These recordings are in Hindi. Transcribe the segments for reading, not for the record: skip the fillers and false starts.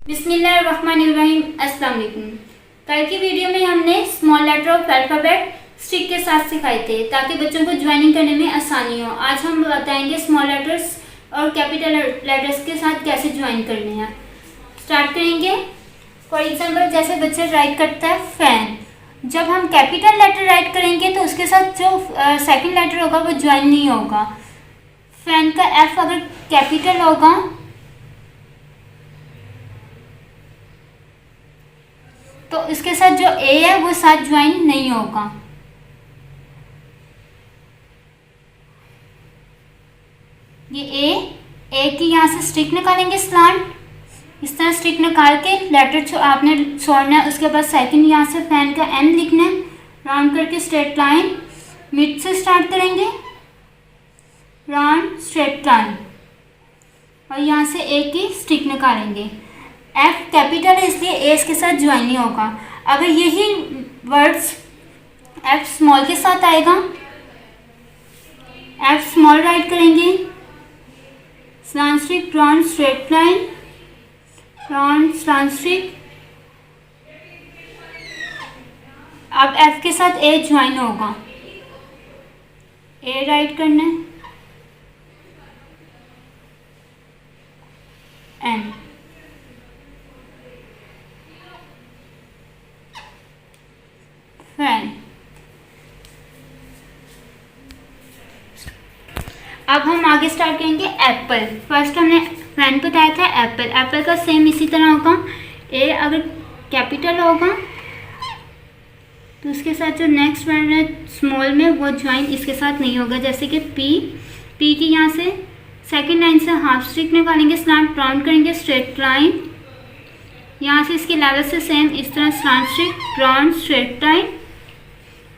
बिस्मिल्लाहिर्रहमानिर्रहीम। अस्सलाम वालेकुम। कल की वीडियो में हमने small letter of alphabet stick के साथ सिखाए थे ताकि बच्चों को ज्वाइनिंग करने में आसानी हो। आज हम बताएंगे स्मॉल लेटर्स और कैपिटल लेटर्स के साथ कैसे ज्वाइन करने हैं। स्टार्ट करेंगे। फॉर एग्जाम्पल, जैसे बच्चा राइट करता है फैन, जब हम कैपिटल लेटर राइट करेंगे तो उसके साथ जो सेकंड लेटर होगा वो ज्वाइन नहीं होगा। फैन का एफ अगर कैपिटल होगा तो इसके साथ जो ए है वो साथ ज्वाइन नहीं होगा। ये ए की यहाँ से स्टिक निकालेंगे स्लांट, इस तरह स्टिक निकाल के लेटर आपने छोड़ना है। उसके बाद सेकंड यहाँ से फैन का एन लिखना है, राउंड करके स्ट्रेट लाइन मिड से स्टार्ट करेंगे, राउंड स्ट्रेट लाइन, और यहाँ से ए की स्टिक निकालेंगे। एफ कैपिटल है इसलिए ए इसके साथ ज्वाइन नहीं होगा। अगर यही वर्ड्स एफ स्मॉल के साथ आएगा, एफ स्मॉल राइट करेंगे, slant stick, round straight line, round slant stick. अब एफ के साथ ए ज्वाइन होगा, ए राइट करना है, एन। फैन। अब हम आगे स्टार्ट करेंगे एप्पल। फर्स्ट हमने फैन बताया था, एप्पल। एप्पल का सेम इसी तरह होगा। ए अगर कैपिटल होगा तो उसके साथ जो नेक्स्ट वर्ड है स्मॉल में वो ज्वाइन इसके साथ नहीं होगा। जैसे कि पी की यहाँ से सेकेंड लाइन से हाफ स्टिक निकालेंगे, स्लांट राउंड करेंगे, स्ट्रेट लाइन, यहाँ से इसके लेवल से सेम इस तरह slant stick, round straight line,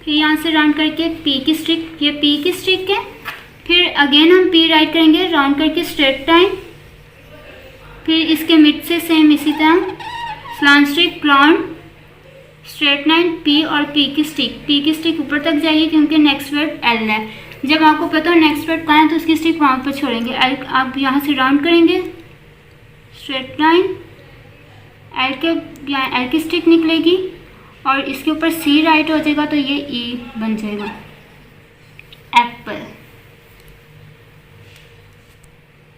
फिर यहाँ से राउंड करके पी की स्टिक, ये पी की स्टिक है। फिर अगेन हम पी राइट करेंगे, राउंड करके स्ट्रेट लाइन, फिर इसके मिड से सेम इसी तरह slant stick, round straight line, P और पी की स्टिक ऊपर तक जाइए क्योंकि नेक्स्ट वर्ड एल है। जब आपको पता हो नेक्स्ट वर्ड कहाँ है तो उसकी स्टिक वहाँ पर छोड़ेंगे। एल आप यहाँ से राउंड करेंगे, स्ट्रेट लाइन, एल की स्टिक निकलेगी और इसके ऊपर सी राइट हो जाएगा तो ये ई बन जाएगा, एप्पल।